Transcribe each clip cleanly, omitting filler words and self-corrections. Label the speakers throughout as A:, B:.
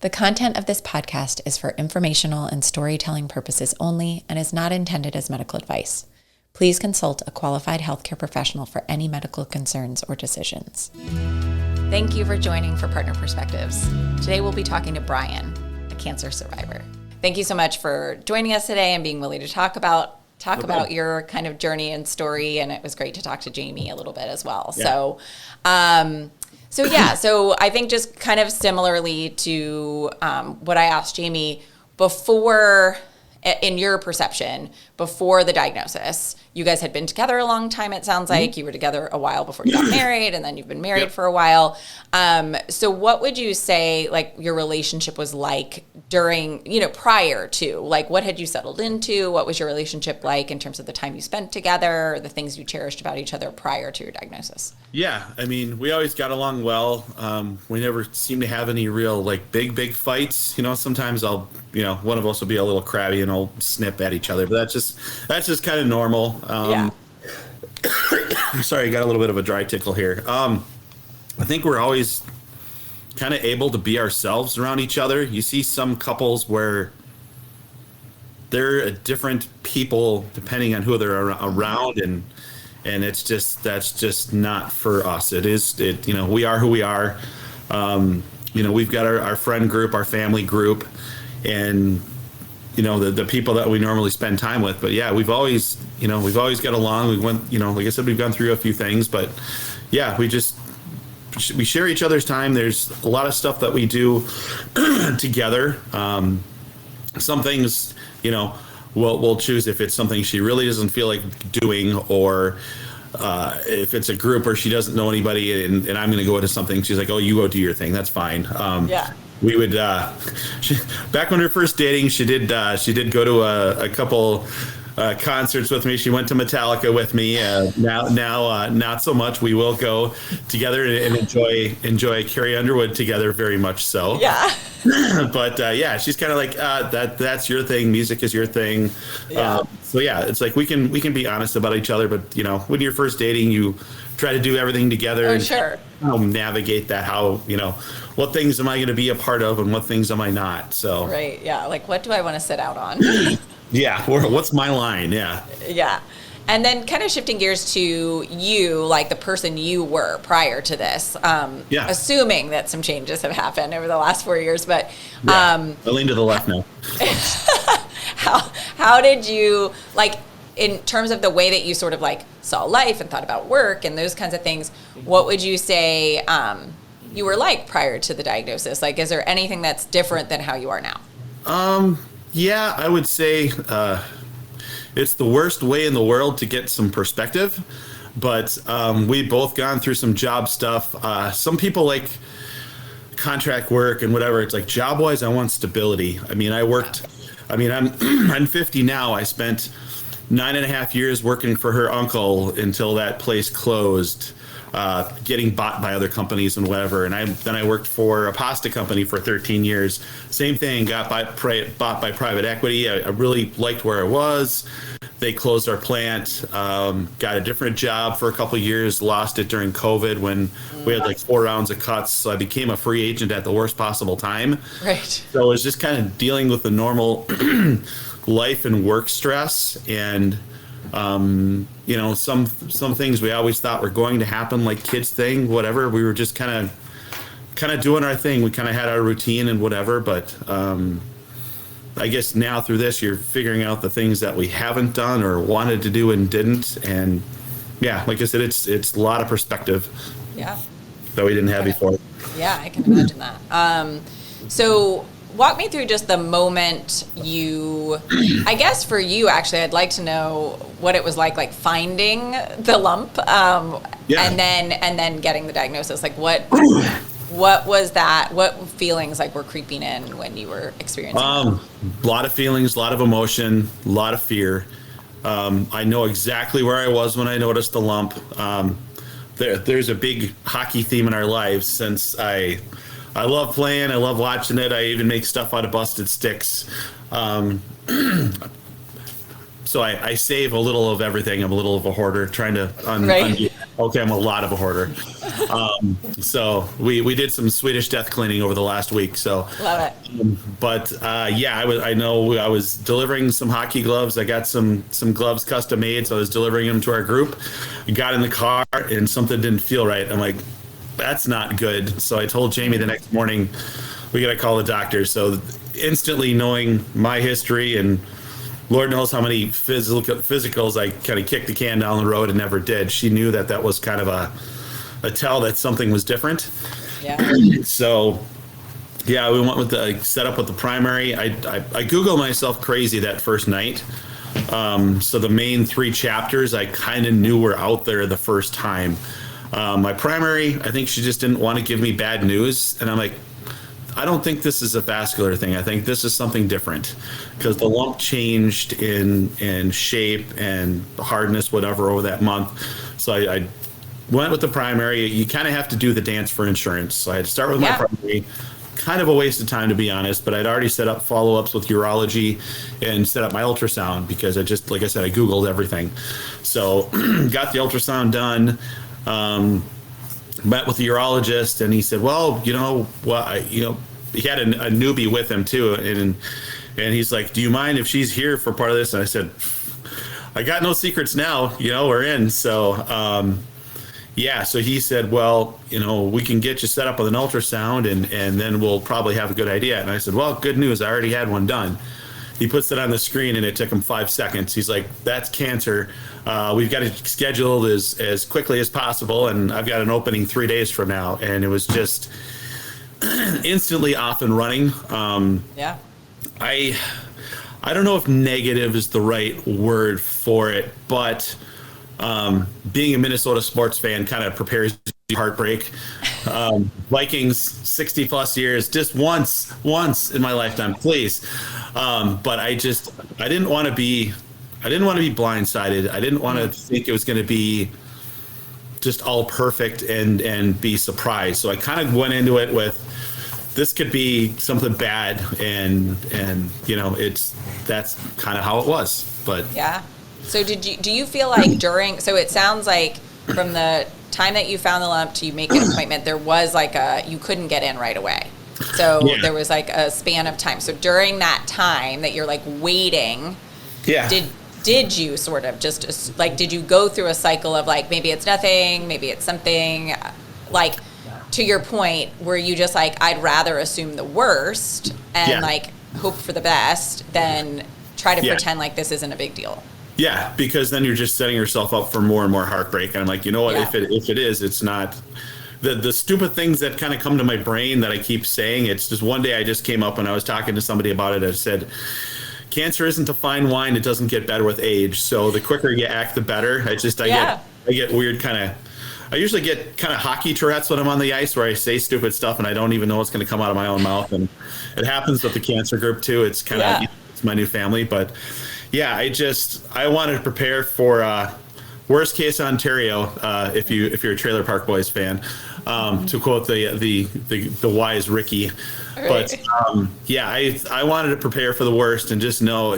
A: The content of this podcast is for informational and storytelling purposes only and is not intended as medical advice. Please consult a qualified healthcare professional for any medical concerns or decisions. Thank you for joining for Partner Perspectives. Today we'll be talking to Brian, a cancer survivor. Thank you so much for joining us today and being willing to talk about your kind of journey and story. And it was great to talk to Jamie a little bit as well. Yeah. So I think just kind of similarly to what I asked Jamie before, in your perception, before the diagnosis, you guys had been together a long time, it sounds like. You were together a while before you got married, and then you've been married for a while. So what would you say, like, your relationship was like during, prior to? Like, what had you settled into? What was your relationship like in terms of the time you spent together, the things you cherished about each other prior to your diagnosis?
B: Yeah, I mean, we always got along well. We never seemed to have any real, big fights. Sometimes one of us will be a little crabby and I'll snip at each other, but that's just kind of normal. Sorry, I got a little bit of a dry tickle here. I think we're always kind of able to be ourselves around each other. You see some couples where they're different people depending on who they're around, and that's just not for us. We are who we are. We've got our friend group, our family group, and the people that we normally spend time with. But yeah, we've always got along. We went, like I said, we've gone through a few things, but yeah, we share each other's time. There's a lot of stuff that we do together. Some things, we'll choose if it's something she really doesn't feel like doing, or if it's a group where she doesn't know anybody and I'm going to go into something, she's like, oh, you go do your thing. That's fine. We would, back when we were first dating, she did go to a couple concerts with me. She went to Metallica with me. Now, not so much. We will go together and enjoy Carrie Underwood together, very much so.
A: Yeah.
B: But she's kind of like, that's your thing. Music is your thing.
A: Yeah.
B: It's like we can be honest about each other. But when you're first dating, you try to do everything together.
A: Oh, sure.
B: And navigate that. What things am I going to be a part of and what things am I not? So.
A: Right. Yeah. Like, what do I want to sit out on?
B: Yeah. What's my line? Yeah.
A: Yeah. And then kind of shifting gears to you, like the person you were prior to this, assuming that some changes have happened over the last 4 years, but
B: I lean to the left now.
A: How did you, like, in terms of the way that you sort of like saw life and thought about work and those kinds of things, what would you say you were like prior to the diagnosis? Like, is there anything that's different than how you are now?
B: Yeah, I would say it's the worst way in the world to get some perspective, but we've both gone through some job stuff. Some people like contract work and whatever. It's like, job-wise, I want stability. I mean, I'm 50 now. I spent 9.5 years working for her uncle until that place closed, getting bought by other companies and whatever. And then I worked for a pasta company for 13 years. Same thing, got bought by private equity. I really liked where I was. They closed our plant, got a different job for a couple of years, lost it during COVID when we had 4 rounds of cuts. So I became a free agent at the worst possible time.
A: Right.
B: So it was just kind of dealing with the normal life and work stress, and some things we always thought were going to happen, like kids thing, whatever. We were just kind of doing our thing. We kind of had our routine and whatever, but I guess now through this, you're figuring out the things that we haven't done or wanted to do and didn't. And yeah, like I said, it's a lot of perspective.
A: Yeah.
B: That we didn't have before.
A: Yeah, I can imagine that. So walk me through just the moment I guess for you, actually, I'd like to know what it was like finding the lump, and then getting the diagnosis. Like, what was that? What feelings were creeping in when you were experiencing that?
B: A lot of feelings, a lot of emotion, a lot of fear. I know exactly where I was when I noticed the lump. There's a big hockey theme in our lives since I love playing. I love watching it. I even make stuff out of busted sticks. So I save a little of everything. I'm a little of a hoarder, trying to undo that. Okay, I'm a lot of a hoarder. So we did some Swedish death cleaning over the last week. So
A: Love it.
B: but yeah, I was delivering some hockey gloves. I got some gloves custom made, so I was delivering them to our group. I got in the car and something didn't feel right. I'm like, that's not good. So I told Jamie the next morning, we got to call the doctor. So instantly knowing my history and Lord knows how many physicals I kind of kicked the can down the road and never did. She knew that was kind of a tell that something was different.
A: Yeah.
B: So yeah, we went with the setup with the primary. I Googled myself crazy that first night. So the main 3 chapters I kind of knew were out there the first time. My primary, I think she just didn't want to give me bad news. And I'm like, I don't think this is a vascular thing. I think this is something different because the lump changed in shape and hardness, whatever, over that month. So I went with the primary. You kind of have to do the dance for insurance. So I had to start with my primary. Kind of a waste of time, to be honest, but I'd already set up follow-ups with urology and set up my ultrasound because like I said, I Googled everything. So got the ultrasound done. Met with the urologist and he said, well, he had a newbie with him too. And he's like, do you mind if she's here for part of this? And I said, I got no secrets now, we're in. So, so he said, well, we can get you set up with an ultrasound and then we'll probably have a good idea. And I said, well, good news. I already had one done. He puts it on the screen and it took him 5 seconds. He's like, that's cancer. We've got it scheduled as quickly as possible. And I've got an opening 3 days from now. And it was just instantly off and running. I don't know if negative is the right word for it, but being a Minnesota sports fan kind of prepares you for heartbreak. Vikings, 60 plus years, just once in my lifetime, please. But I didn't want to be blindsided. I didn't want to think it was going to be just all perfect and be surprised. So I kind of went into it with, this could be something bad. And that's kind of how it was, but
A: yeah. So do you feel like so it sounds like from the time that you found the lump to you make an appointment, there was you couldn't get in right away. So there was a span of time. So during that time that you're waiting, did you sort of just did you go through a cycle of maybe it's nothing, maybe it's something, to your point, were you just I'd rather assume the worst and hope for the best than try to pretend this isn't a big deal?
B: Yeah, because then you're just setting yourself up for more and more heartbreak. And I'm like, you know what, if it is, it's not the stupid things that kind of come to my brain that I keep saying. It's just one day I just came up and I was talking to somebody about it. I said, cancer isn't a fine wine. It doesn't get better with age. So the quicker you act, the better. I get weird I usually get kind of hockey Tourette's when I'm on the ice where I say stupid stuff and I don't even know what's going to come out of my own mouth. And it happens with the cancer group too. It's kind of, it's my new family, but yeah, I wanted to prepare for worst case Ontario. If you're a Trailer Park Boys fan, to quote the wise Ricky, right. But I wanted to prepare for the worst and just know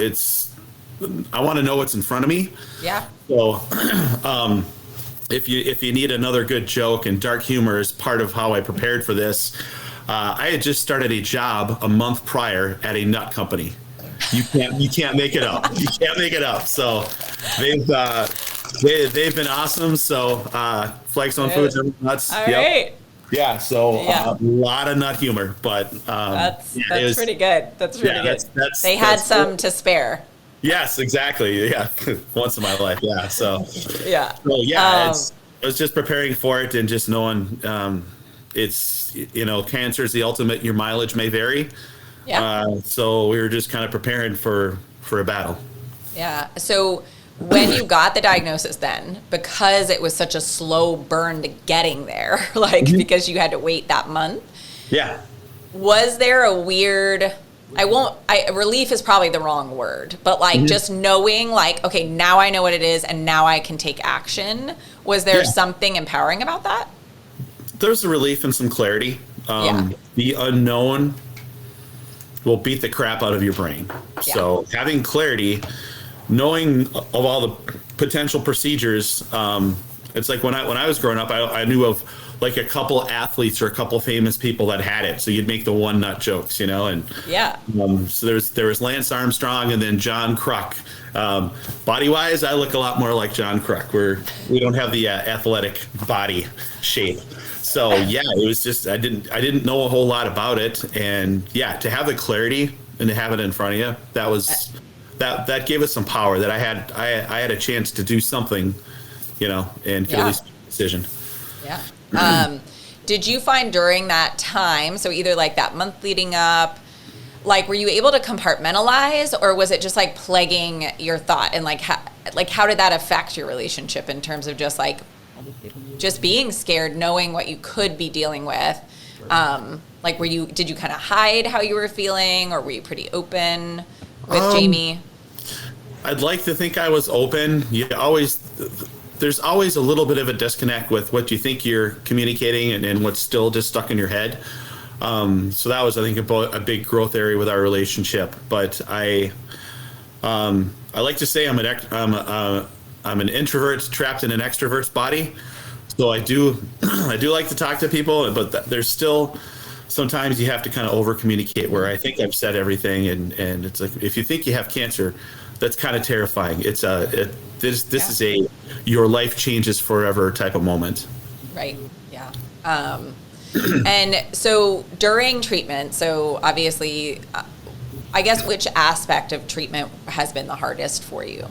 B: I want to know what's in front of me.
A: Yeah.
B: So, if you need another good joke, and dark humor is part of how I prepared for this, I had just started a job a month prior at a nut company. You can't make it up. You can't make it up. So they've been awesome. So Flagstone Foods and nuts.
A: All right.
B: Yeah. So a lot of nut humor, but
A: that's pretty good. That's pretty good. They had some to spare.
B: Yes, exactly. Yeah, once in my life. Yeah. So
A: I
B: was just preparing for it and just knowing it's cancer is the ultimate. Your mileage may vary. Yeah. So we were just kind of preparing for a battle. Yeah.
A: So when you got the diagnosis then, because it was such a slow burn to getting there, because you had to wait that month.
B: Yeah.
A: Was there a weird, relief is probably the wrong word, but just knowing okay, now I know what it is and now I can take action. Was there something empowering about that?
B: There's a relief and some clarity. The unknown will beat the crap out of your brain. Yeah. So having clarity, knowing of all the potential procedures, It's like when I was growing up, I knew of like a couple athletes or a couple famous people that had it. So you'd make the one nut jokes, you know, and
C: yeah.
B: So there was Lance Armstrong and then John Kruk. Body wise, I look a lot more like John Kruk. We don't have the athletic body shape. So yeah, it was just I didn't know a whole lot about it, and yeah, to have the clarity and to have it in front of you, that gave us some power. That I had a chance to do something, you know, and at least make a decision.
C: Yeah. Did you find during that time, so either like that month leading up, like were you able to compartmentalize, or was it just like plaguing your thought, and like how did that affect your relationship in terms of just being scared, knowing what you could be dealing with? Like did you kind of hide how you were feeling, or were you pretty open with Jamie?
B: I'd like to think I was open. There's always a little bit of a disconnect with what you think you're communicating and what's still just stuck in your head. So that was, I think, a big growth area with our relationship. But I like to say I'm an introvert trapped in an extrovert's body. So I do like to talk to people, but there's still sometimes you have to kind of over communicate, where I think I've said everything, and it's like, if you think you have cancer, that's kind of terrifying. This is a your life changes forever type of moment.
C: Right. Yeah. And so during treatment, so obviously, I guess which aspect of treatment has been the hardest for you?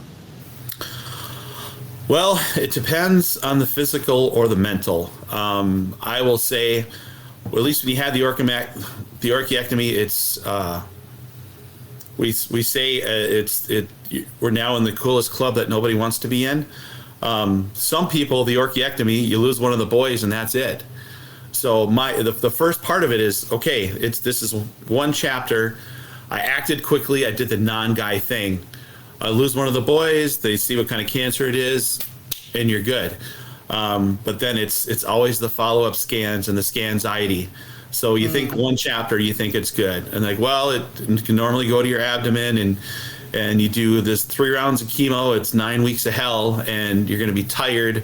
B: Well, it depends on the physical or the mental. I will say, well, at least when you had the orchiectomy, it's we say we're now in the coolest club that nobody wants to be in. Some people, the orchiectomy, you lose one of the boys and that's it. So the first part of it is, okay, this is one chapter. I acted quickly. I did the non-guy thing. I lose one of the boys. They see what kind of cancer it is, and you're good. But then it's always the follow-up scans and the scanxiety. So you think one chapter, you think it's good, and like, well, it can normally go to your abdomen, and you do this 3 rounds of chemo. It's 9 weeks of hell, and you're going to be tired.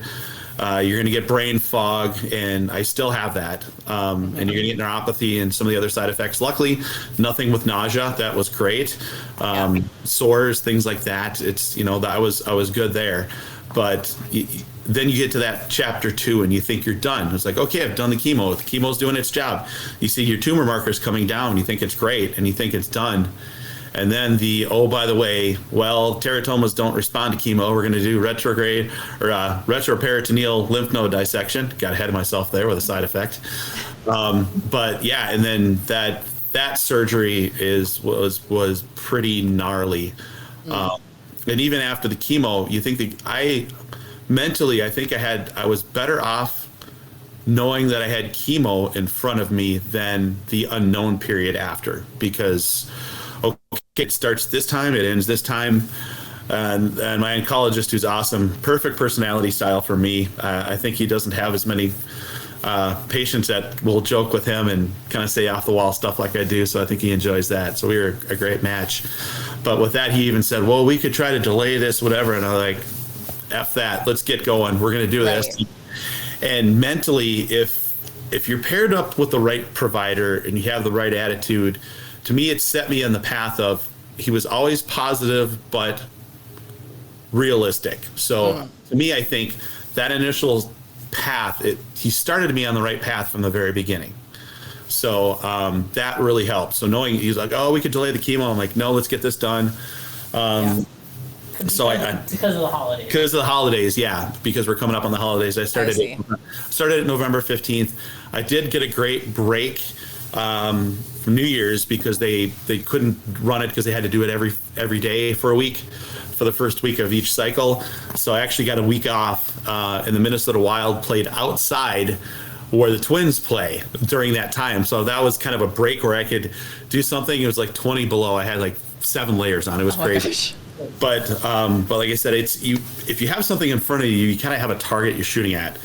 B: You're going to get brain fog, and I still have that. And you're going to get neuropathy and some of the other side effects. Luckily, nothing with nausea. That was great. Sores, things like that. It's, you know, I was good there. But then you get to that chapter 2 and you think you're done. It's like, okay, I've done the chemo. The chemo's doing its job. You see your tumor markers coming down. You think it's great, and you think it's done. And then by the way, well, teratomas don't respond to chemo. We're going to do retroperitoneal lymph node dissection. Got ahead of myself there with a side effect. But yeah, and then that surgery was pretty gnarly. And even after the chemo, you think that I think I was better off knowing that I had chemo in front of me than the unknown period after, because okay, it starts this time, it ends this time. And my oncologist, who's awesome, perfect personality style for me. I think he doesn't have as many patients that will joke with him and kind of say off the wall stuff like I do. So I think he enjoys that. So we were a great match. But with that, he even said, well, we could try to delay this, whatever. And I'm like, F that, let's get going. We're going to do this. And mentally, if you're paired up with the right provider and you have the right attitude, to me, it set me on the path of, he was always positive, but realistic. So to me, I think that initial path, he started me on the right path from the very beginning. So that really helped. So knowing he's like, oh, we could delay the chemo. I'm like, no, let's get this done. So
D: because of the holidays.
B: Because of the holidays, yeah. Because we're coming up on the holidays. I started at November 15th. I did get a great break from New Year's because they couldn't run it because they had to do it every day for a week for the first week of each cycle. So I actually got a week off, and the Minnesota Wild played outside where the Twins play during that time. So that was kind of a break where I could do something. It was like 20 below. I had like 7 layers on. It was crazy.
C: Gosh.
B: But like I said, if you have something in front of you, you kind of have a target you're shooting at.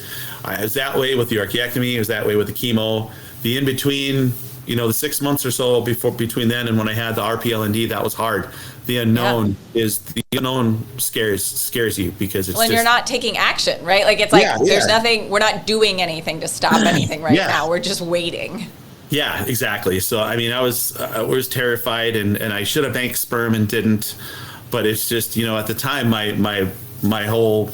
B: It was that way with the orchiectomy. It was that way with the chemo. The in-between, the 6 months or so between then and when I had the RPLND, that was hard. The unknown scares you because it's
C: when you're not taking action, right? Like it's like there's nothing, we're not doing anything to stop anything right now. We're just waiting.
B: Yeah, exactly. So I mean, I was terrified, and I should have banked sperm and didn't. But it's just, at the time, my whole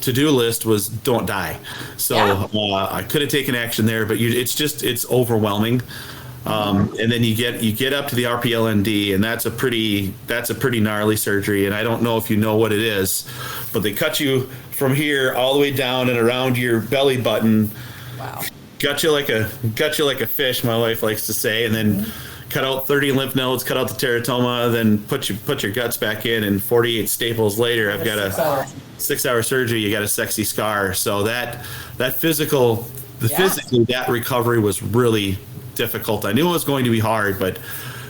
B: to-do list was don't die. So I could have taken action there, but it's overwhelming. And then you get up to the RPLND, and that's a pretty gnarly surgery. And I don't know if you know what it is, but they cut you from here all the way down and around your belly button.
C: Wow.
B: Got you like a fish, my wife likes to say, and then cut out 30 lymph nodes, cut out the teratoma, then put your guts back in, and 48 staples later, I've got a 6-hour surgery. You got a sexy scar. So physically, that recovery was really difficult. I knew it was going to be hard, but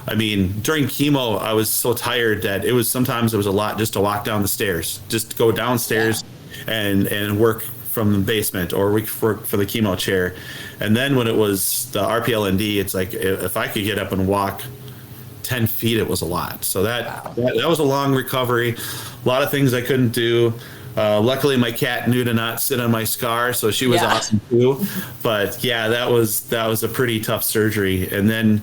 B: I mean, during chemo, I was so tired that sometimes it was a lot just to walk down the stairs, just to go downstairs and work from the basement or work for the chemo chair. And then when it was the RPLND, it's like if I could get up and walk 10 feet, it was a lot. So that was a long recovery. A lot of things I couldn't do. Luckily, my cat knew to not sit on my scar, so she was awesome too. But yeah, that was a pretty tough surgery. And then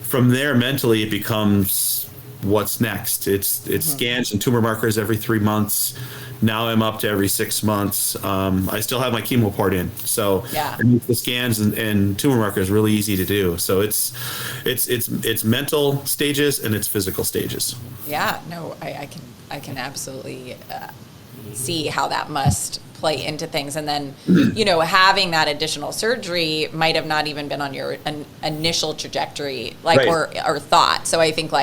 B: from there, mentally, it becomes what's next. It's scans and tumor markers every 3 months. Now I'm up to every 6 months. I still have my chemo port in, so the scans and tumor markers really easy to do. So it's mental stages and it's physical stages.
C: Yeah, no, I can absolutely see how that must play into things. And then, having that additional surgery might have not even been on your initial trajectory, or thought. So I think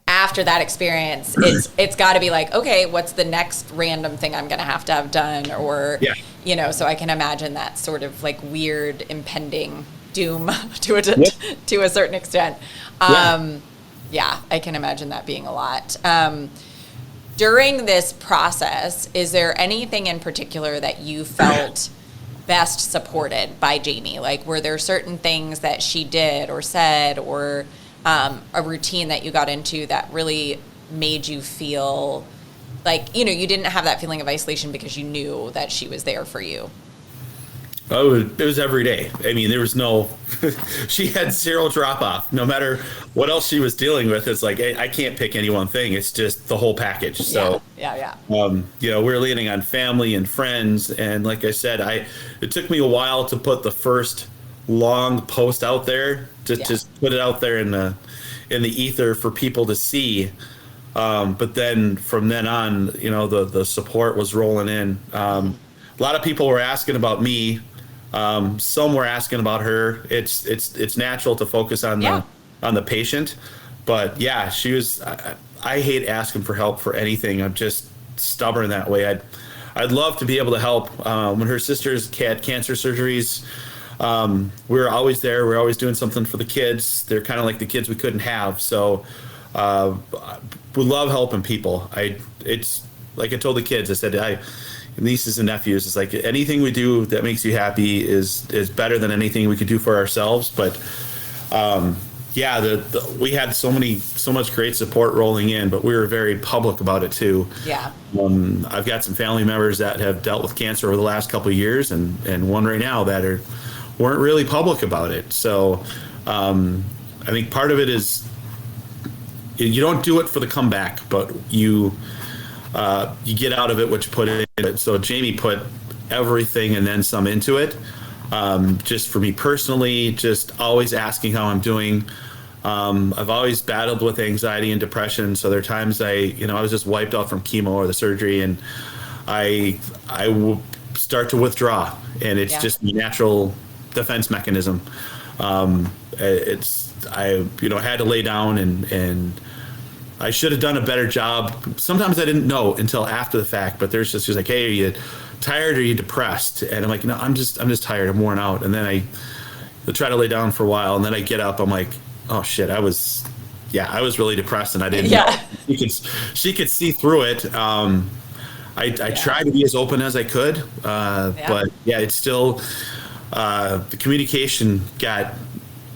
C: after that experience, it's got to be like, okay, what's the next random thing I'm going to have done? Or, so I can imagine that sort of like weird impending doom to a certain extent. I can imagine that being a lot. During this process, is there anything in particular that you felt best supported by Jamie? Like, were there certain things that she did or said or a routine that you got into that really made you feel like, you didn't have that feeling of isolation because you knew that she was there for you?
B: Oh, it was every day. I mean, there was she had zero drop off. No matter what else she was dealing with, it's like, I can't pick any one thing. It's just the whole package. So, we're leaning on family and friends. And like I said, it took me a while to put the first long post out there, just put it out there in the ether for people to see. But then from then on, the support was rolling in. A lot of people were asking about me. Some were asking about her. It's natural to focus on the patient, but she was. I hate asking for help for anything. I'm just stubborn that way. I'd love to be able to help. When her sisters had cancer surgeries, we were always there. We were always doing something for the kids. They're kind of like the kids we couldn't have. So we love helping people. It's like I told the kids. I said, nieces and nephews, it's like anything we do that makes you happy is better than anything we could do for ourselves. But we had so much great support rolling in, but we were very public about it too. I've got some family members that have dealt with cancer over the last couple of years, and one right now that weren't really public about it. So I think part of it is you don't do it for the comeback, but you get out of it what you put in it. So Jamie put everything and then some into it. Just for me personally, just always asking how I'm doing. I've always battled with anxiety and depression. So there are times I was just wiped out from chemo or the surgery, and I will start to withdraw, and it's just a natural defense mechanism. I had to lay down, and I should have done a better job. Sometimes I didn't know until after the fact, but there's just like, hey, are you tired or are you depressed? And I'm like, no, I'm just tired. I'm worn out. And then I try to lay down for a while, and then I get up. I'm like, oh shit, I was really depressed, and I didn't know. She could see through it. I tried to be as open as I could, but it's still the communication got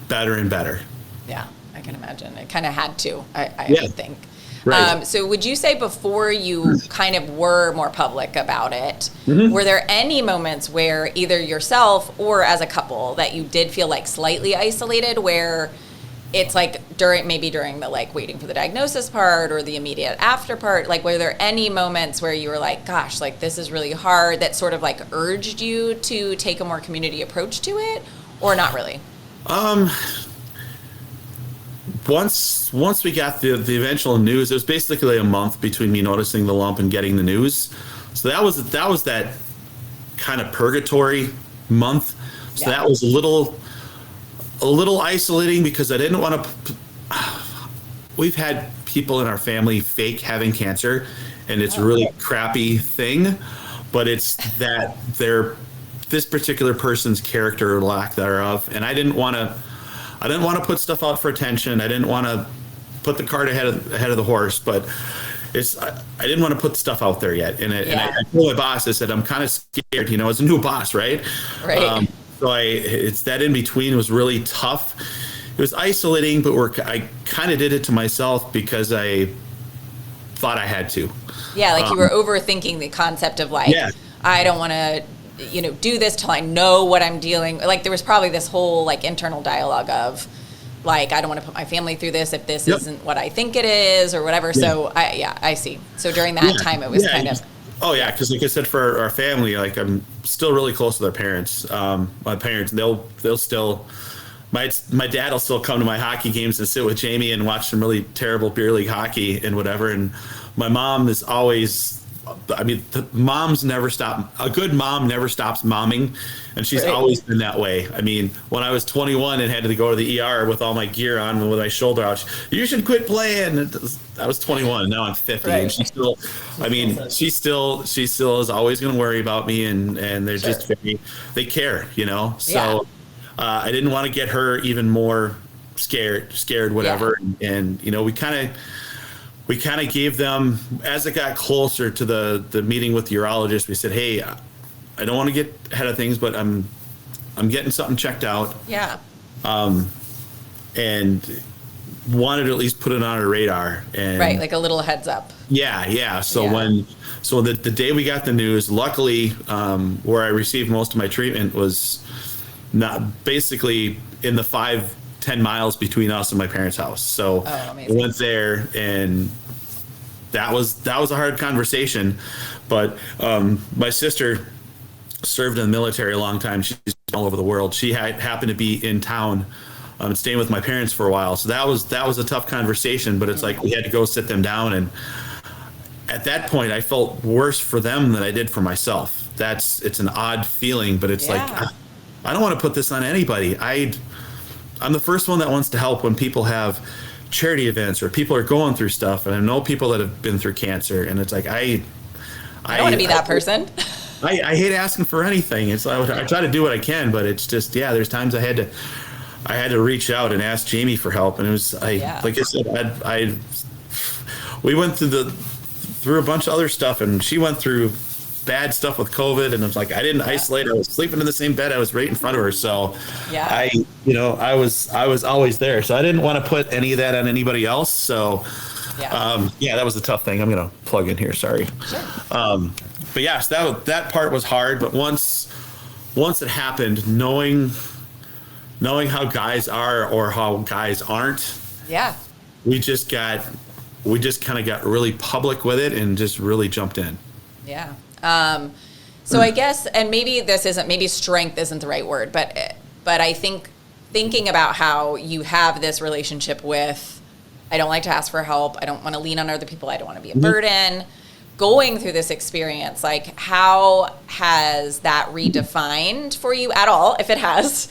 B: better and better.
C: Yeah, I can imagine. It kind of had to, I
B: Yeah.
C: would think.
B: Right.
C: So would you say before you kind of were more public about it,
B: Mm-hmm.
C: were there any moments where either yourself or as a couple that you did feel like slightly isolated, where it's like during the like waiting for the diagnosis part or the immediate after part, like were there any moments where you were like, gosh, like this is really hard, that sort of like urged you to take a more community approach to it, or not really?
B: Once we got the eventual news, it was basically a month between me noticing the lump and getting the news. So that was that kind of purgatory month. So
C: Yeah.
B: that was a little isolating because I didn't want to. We've had people in our family fake having cancer, and it's a really crappy thing. But it's that this particular person's character or lack thereof, and I didn't want to put stuff out for attention. I didn't want to put the cart ahead of the horse, but I didn't want to put stuff out there yet. And I told my boss, I said, I'm kind of scared, as a new boss, right?
C: Right.
B: So it's that in between was really tough. It was isolating, but I kind of did it to myself because I thought I had to.
C: Yeah, like you were overthinking the concept of like, I don't want to, do this till I know what I'm dealing. Like there was probably this whole like internal dialogue of like, I don't want to put my family through this if this isn't what I think it is or whatever. Yeah. So I see. So during that time, it was kind of.
B: Oh yeah, because like I said, for our family, like I'm still really close to their parents. My parents, they'll still. My dad will still come to my hockey games and sit with Jamie and watch some really terrible beer league hockey and whatever. And my mom is always, moms never stop. A good mom never stops momming, and she's always been that way. I mean, when I was 21 and had to go to the ER with all my gear on with my shoulder out, you should quit playing. I was 21, and now I'm 50, and she still is always going to worry about me, and they're just they care, So I didn't want to get her even more scared, whatever, and we kind of gave them, as it got closer to the meeting with the urologist, we said, hey, I don't want to get ahead of things, but I'm getting something checked out.
C: Yeah.
B: And wanted to at least put it on our radar. And
C: right, like a little heads up.
B: Yeah. So the day we got the news, luckily, where I received most of my treatment was not basically in the 5-10 miles between us and my parents' house. So I went there, and that was a hard conversation. But my sister served in the military a long time. She's all over the world. She happened to be in town staying with my parents for a while. So that was a tough conversation, but it's like we had to go sit them down. And at that point, I felt worse for them than I did for myself. It's an odd feeling, but it's like, I don't want to put this on anybody. I'm the first one that wants to help when people have charity events or people are going through stuff. And I know people that have been through cancer, and it's like, I
C: don't want to be that person.
B: I hate asking for anything. I try to do what I can, but it's just, there's times I had to reach out and ask Jamie for help. And it was, like I said, we went through a bunch of other stuff, and she went through bad stuff with COVID, and it was like, I didn't isolate. I was sleeping in the same bed. I was right in front of her. So I was always there. So I didn't want to put any of that on anybody else. So that was a tough thing. I'm going to plug in here. Sorry.
C: Sure.
B: But yes, that part was hard. But once it happened, knowing how guys are or how guys aren't, we just kind of got really public with it and just really jumped in.
C: Yeah. So I guess, and maybe strength isn't the right word, but I think thinking about how you have this relationship with, I don't like to ask for help. I don't want to lean on other people. I don't want to be a burden. Going through this experience, like how has that redefined for you at all, if it has,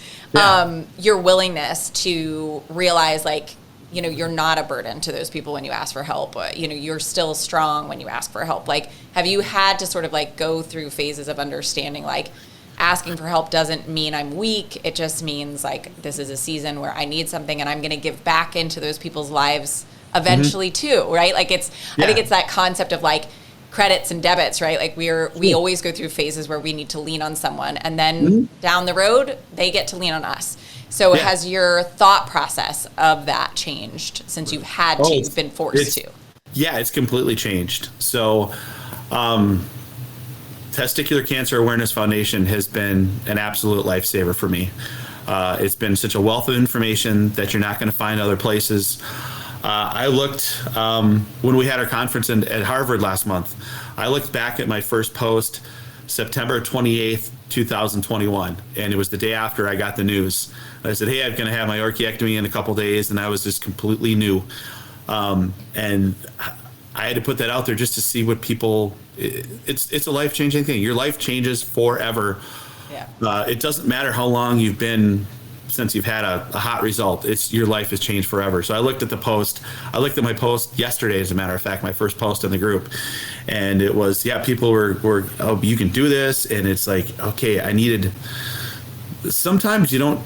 C: your willingness to realize like, you're not a burden to those people when you ask for help. You're still strong when you ask for help. Like, have you had to sort of like go through phases of understanding, like asking for help doesn't mean I'm weak. It just means like, this is a season where I need something and I'm going to give back into those people's lives eventually too. Right. Like I think it's that concept of like credits and debits, right? Like we always go through phases where we need to lean on someone, and then down the road they get to lean on us. So has your thought process of that changed since you've had to, you've been forced to?
B: Yeah, it's completely changed. So Testicular Cancer Awareness Foundation has been an absolute lifesaver for me. It's been such a wealth of information that you're not going to find other places. I looked, when we had our conference at Harvard last month, I looked back at my first post, September 28th, 2021. And it was the day after I got the news. I said, hey, I'm going to have my orchiectomy in a couple days. And I was just completely new. And I had to put that out there just to see what people, it's a life-changing thing. Your life changes forever. Yeah. It doesn't matter how long you've been since you've had a hot result. It's your life has changed forever. So I looked at the post. I looked at my post yesterday, as a matter of fact, my first post in the group, and it was, people were oh, you can do this, and it's like, okay, I needed. Sometimes you don't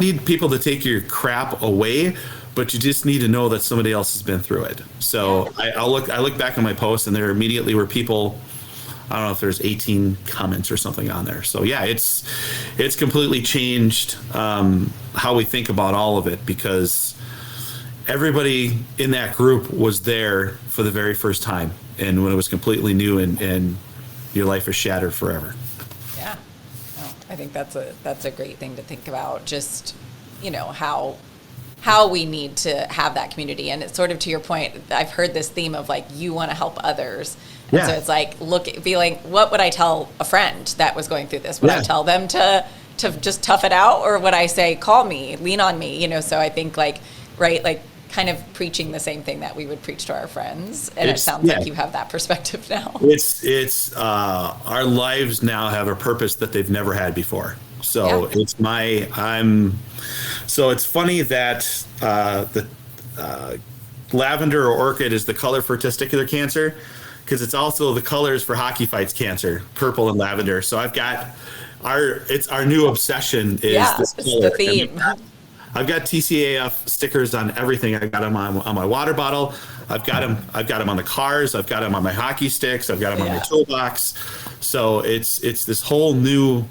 B: need people to take your crap away, but you just need to know that somebody else has been through it. So I look back on my post, and there immediately were people. I don't know if there's 18 comments or something on there. So it's completely changed how we think about all of it, because everybody in that group was there for the very first time, and when it was completely new, and your life is shattered forever.
C: Yeah, no, I think that's a great thing to think about. Just how we need to have that community. And it's sort of to your point, I've heard this theme of like, you want to help others. And so it's like, be like, what would I tell a friend that was going through this? Would I tell them to just tough it out? Or would I say, call me, lean on me? So I think kind of preaching the same thing that we would preach to our friends. And it sounds like you have that perspective now.
B: It's our lives now have a purpose that they've never had before. So so it's funny that the lavender or orchid is the color for testicular cancer, because it's also the colors for hockey fights cancer, purple and lavender. So I've got our new obsession is this color.
C: The theme.
B: I've got TCAF stickers on everything. I've got them on my water bottle. I've got them on the cars. I've got them on my hockey sticks. I've got them on my toolbox. So it's this whole new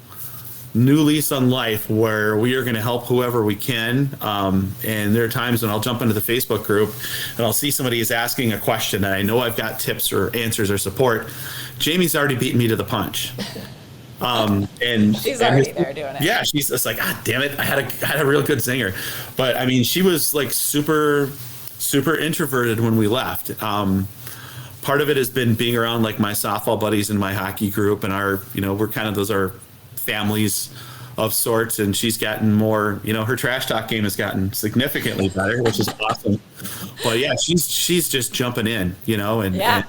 B: lease on life where we are going to help whoever we can. And there are times when I'll jump into the Facebook group and I'll see somebody is asking a question and I know I've got tips or answers or support. Jamie's already beaten me to the punch. And
C: she's already there doing it.
B: Yeah, she's just like, ah, damn it, I had a real good zinger. But I mean, she was like super introverted when we left. Part of it has been being around like my softball buddies and my hockey group, and we're kind of, those are families of sorts, and she's gotten more, her trash talk game has gotten significantly better, which is awesome. But yeah, she's just jumping in, and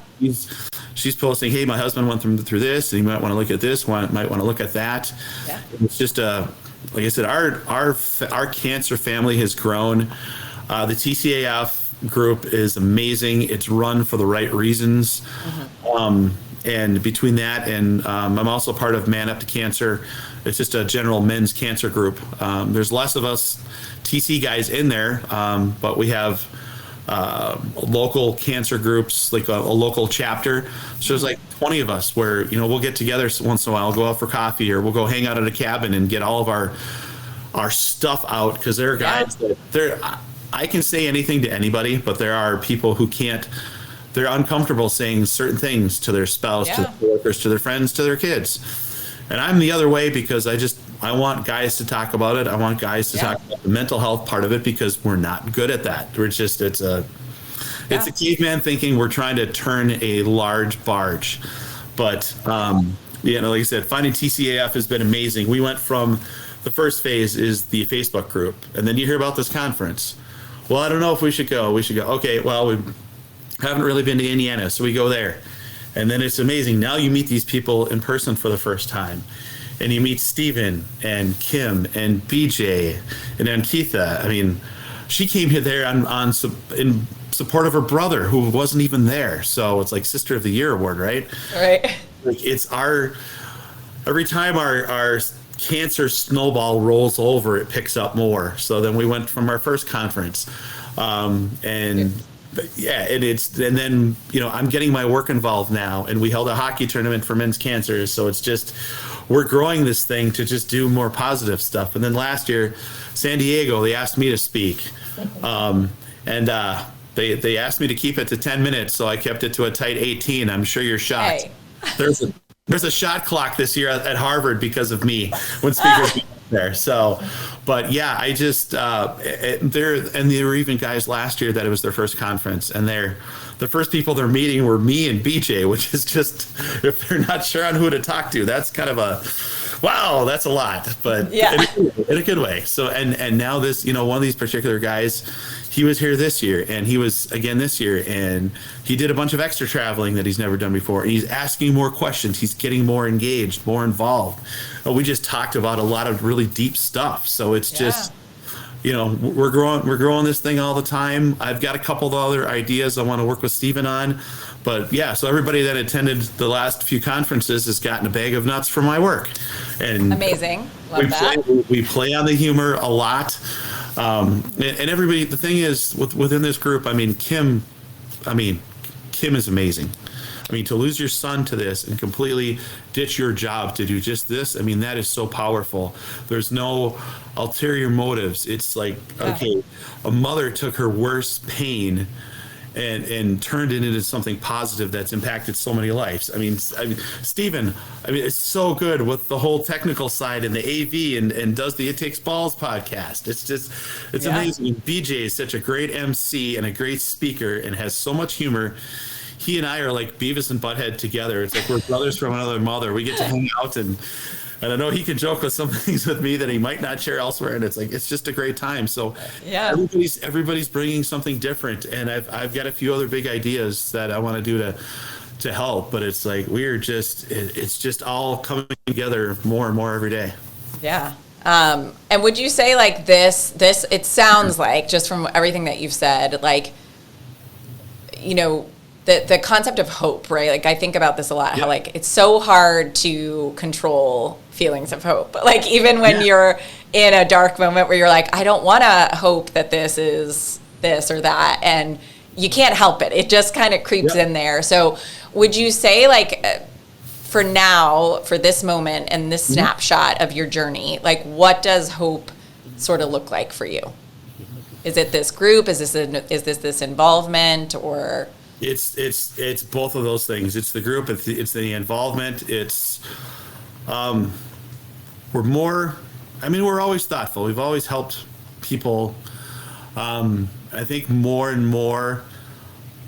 B: she's posting, hey, my husband went through this, and you might want to look at this, might want to look at that. Yeah. It's just like I said, our cancer family has grown. The TCAF group is amazing. It's run for the right reasons. Mm-hmm. And between that and I'm also part of Man Up to Cancer. It's just a general men's cancer group. There's less of us TC guys in there, but we have local cancer groups, like a local chapter. So there's like 20 of us where, we'll get together once in a while, go out for coffee, or we'll go hang out at a cabin and get all of our stuff out, because there are guys that I can say anything to anybody, but there are people who can't. They're uncomfortable saying certain things to their spouse, to their workers, to their friends, to their kids. And I'm the other way, because I want guys to talk about it. I want guys to talk about the mental health part of it, because we're not good at that. We're just, it's a caveman thinking we're trying to turn a large barge. But, like I said, finding TCAF has been amazing. We went from the first phase is the Facebook group, and then you hear about this conference. Well, I don't know if we should go. We should go. Okay, well, we haven't really been to Indiana, so we go there. And then it's amazing. Now you meet these people in person for the first time. And you meet Steven and Kim and BJ and Ankitha. I mean, she came here there in support of her brother, who wasn't even there. So it's like Sister of the Year award, right?
C: Right.
B: Like, it's every time our cancer snowball rolls over, it picks up more. So then we went from our first conference. And yeah, and then, I'm getting my work involved now, and we held a hockey tournament for men's cancer. So it's just, we're growing this thing to just do more positive stuff. And then last year, San Diego, they asked me to speak. And they asked me to keep it to 10 minutes. So I kept it to a tight 18. I'm sure you're shocked.
C: Hey.
B: There's a shot clock this year at Harvard because of me when speakers there. So, but yeah, I just there were even guys last year that it was their first conference, and the first people they're meeting were me and BJ, which is just, if they're not sure on who to talk to, that's kind of a wow, that's a lot, but
C: yeah.
B: in a good way. So and now this, one of these particular guys, he was here this year, and he was again this year, and he did a bunch of extra traveling that he's never done before, and he's asking more questions, he's getting more engaged, more involved. We just talked about a lot of really deep stuff. So it's just, we're growing this thing all the time. I've got a couple of other ideas I want to work with Steven on, but yeah, so everybody that attended the last few conferences has gotten a bag of nuts for my work. And
C: amazing. Love that.
B: We play on the humor a lot. And everybody, the thing is within this group, Kim is amazing. To lose your son to this and completely ditch your job to do just this, that is so powerful. There's no ulterior motives. It's like, okay, a mother took her worst pain and turned it into something positive that's impacted so many lives. Stephen, it's so good with the whole technical side and the AV and does the It Takes Balls podcast. It's amazing. BJ is such a great MC and a great speaker and has so much humor. He and I are like Beavis and Butthead together. It's like we're brothers from another mother. We get to hang out, and I know he can joke with some things with me that he might not share elsewhere. And it's like, it's just a great time. So everybody's bringing something different. And I've got a few other big ideas that I want to do to help, but it's like, it's just all coming together more and more every day.
C: Yeah. And would you say like this, it sounds like just from everything that you've said, like, the concept of hope, right? Like I think about this a lot, how like it's so hard to control feelings of hope. Like even when you're in a dark moment where you're like, I don't want to hope that this is this or that, and you can't help it. It just kind of creeps in there. So would you say like for now, for this moment and this snapshot of your journey, like what does hope sort of look like for you? Is it this group? Is this involvement, or?
B: It's both of those things. It's the group. It's the involvement. It's we're always thoughtful. We've always helped people. I think more and more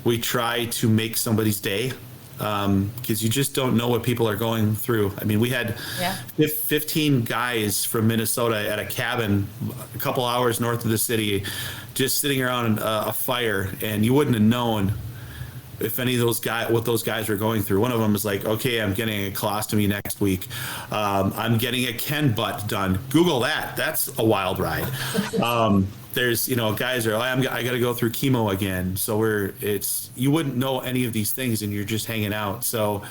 B: we try to make somebody's day, because you just don't know what people are going through. We had 15 guys from Minnesota at a cabin a couple hours north of the city, just sitting around a fire, and you wouldn't have known if any of what those guys were going through. One of them is like, okay, I'm getting a colostomy next week. I'm getting a Ken butt done. Google that. That's a wild ride. There's, guys are, I got to go through chemo again. So you wouldn't know any of these things, and you're just hanging out. So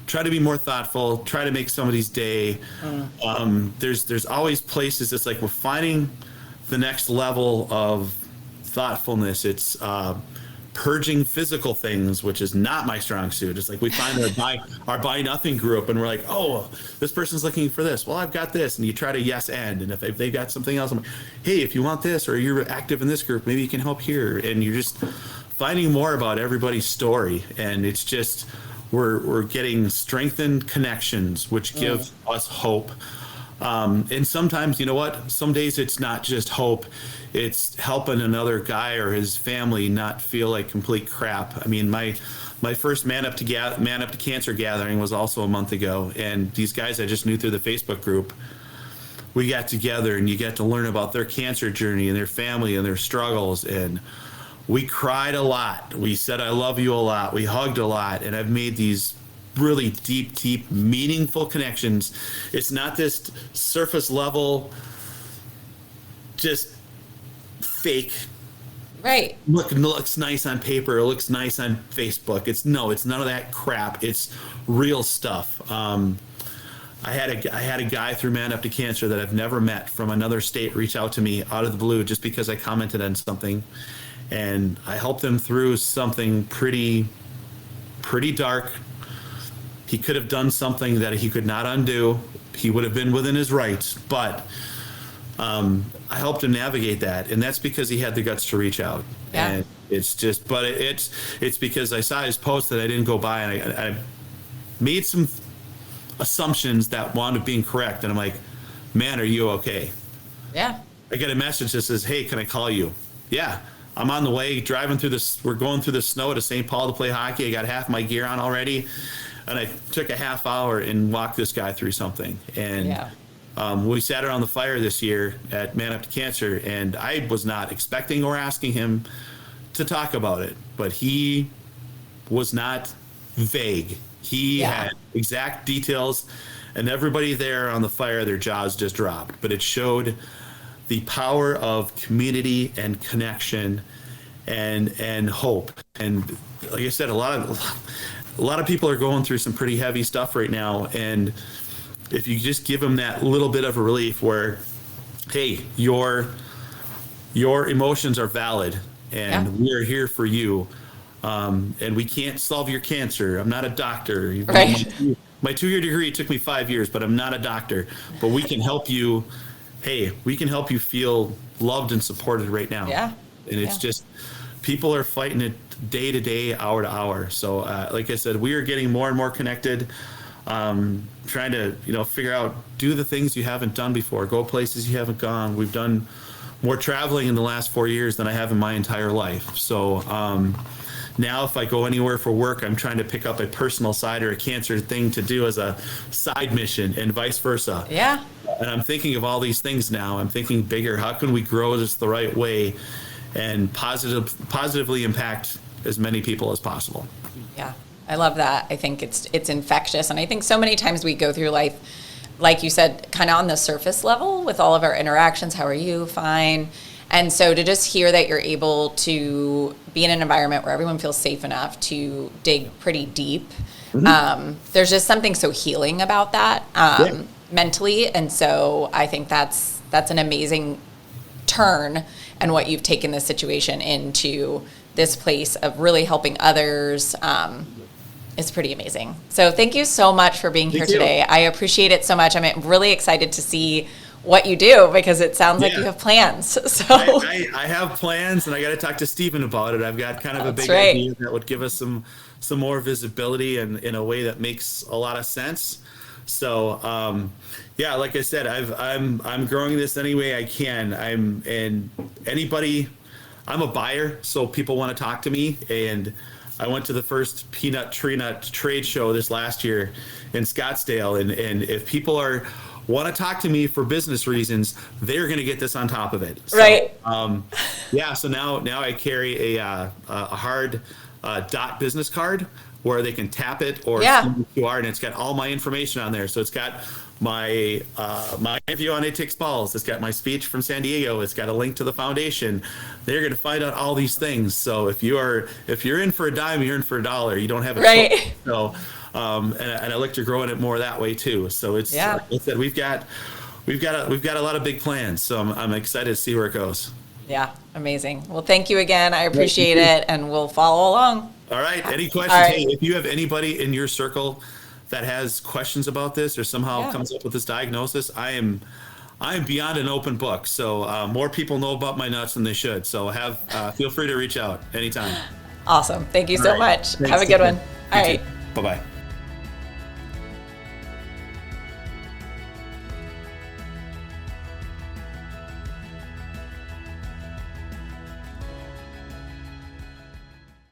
B: try to be more thoughtful, try to make somebody's day. There's always places. It's like, we're finding the next level of thoughtfulness. It's, purging physical things, which is not my strong suit. It's like we find our buy nothing group, and we're like, oh, this person's looking for this. Well, I've got this, and you try to yes and if they've got something else, I'm like, hey, if you want this or you're active in this group, maybe you can help here. And you're just finding more about everybody's story, and it's just we're getting strengthened connections, which give us hope. And sometimes, some days it's not just hope. It's helping another guy or his family not feel like complete crap. My first Man Up to Cancer gathering was also a month ago, and these guys I just knew through the Facebook group, we got together, and you get to learn about their cancer journey and their family and their struggles, and we cried a lot. We said, I love you a lot. We hugged a lot, and I've made these really deep, meaningful connections. It's not this surface level, just fake.
C: Right.
B: Looks nice on paper. It looks nice on Facebook. It's none of that crap. It's real stuff. I had a guy through Man Up to Cancer that I've never met from another state reach out to me out of the blue just because I commented on something. and I helped him through something pretty dark. He could have done something that he could not undo. He would have been within his rights, but I helped him navigate that, and that's because he had the guts to reach out.
C: Yeah.
B: And it's because I saw his post that I didn't go by, and I made some assumptions that wound up being correct, and I'm like, man, are you okay?
C: Yeah.
B: I get a message that says, hey, can I call you? Yeah. I'm on the way driving through this. We're going through the snow to St. Paul to play hockey. I got half my gear on already. And I took a half hour and walked this guy through something. And we sat around the fire this year at Man Up to Cancer. And I was not expecting or asking him to talk about it. But he was not vague. He had exact details. And everybody there on the fire, their jaws just dropped. But it showed the power of community and connection and hope. And like I said, a lot of people are going through some pretty heavy stuff right now. And if you just give them that little bit of a relief where, hey, your emotions are valid and we are here for you. And we can't solve your cancer. I'm not a doctor.
C: Right.
B: My 2-year degree took me 5 years, but I'm not a doctor. But we can help you. Hey, we can help you feel loved and supported right now.
C: Yeah.
B: And it's just, people are fighting it day to day, hour to hour. So, like I said, we are getting more and more connected, trying to, figure out, do the things you haven't done before, go places you haven't gone. We've done more traveling in the last 4 years than I have in my entire life. So, now if I go anywhere for work, I'm trying to pick up a personal side or a cancer thing to do as a side mission and vice versa.
C: Yeah.
B: And I'm thinking of all these things now. I'm thinking bigger. How can we grow this the right way and positively impact as many people as possible?
C: Yeah. I love that. I think it's infectious. And I think so many times we go through life, like you said, kind of on the surface level with all of our interactions. How are you? Fine. And so to just hear that you're able to be in an environment where everyone feels safe enough to dig pretty deep, there's just something so healing about that mentally. And so I think that's an amazing turn, and what you've taken this situation into this place of really helping others is pretty amazing. So thank you so much for being here today. I appreciate it so much. I'm really excited to see what you do, because it sounds like you have plans. So
B: I have plans, and I got to talk to Stephen about it. I've got kind of a big idea that would give us some more visibility and in a way that makes a lot of sense. So like I said, I'm growing this any way I can. I'm a buyer, so people want to talk to me. And I went to the first peanut tree nut trade show this last year in Scottsdale, and if people want to talk to me for business reasons, they're going to get this on top of it. So,
C: right.
B: So now I carry a hard dot business card where they can tap it or scan the QR, and it's got all my information on there. So it's got my interview on It Takes Balls. It's got my speech from San Diego. It's got a link to the foundation. They're going to find out all these things. So if you're in for a dime, you're in for a dollar. You don't have a choice. So. And I look to growing it more that way too. So it's like I said, we've got a lot of big plans. So I'm excited to see where it goes.
C: Yeah, amazing. Well, thank you again. I appreciate it, and we'll follow along.
B: All right. Any questions?
C: All right.
B: Hey, if you have anybody in your circle that has questions about this or somehow comes up with this diagnosis, I am beyond an open book. So more people know about my nuts than they should. So feel free to reach out anytime.
C: Awesome. Thank you so much.
B: Thanks.
C: Have a good one. All right.
B: Bye-bye.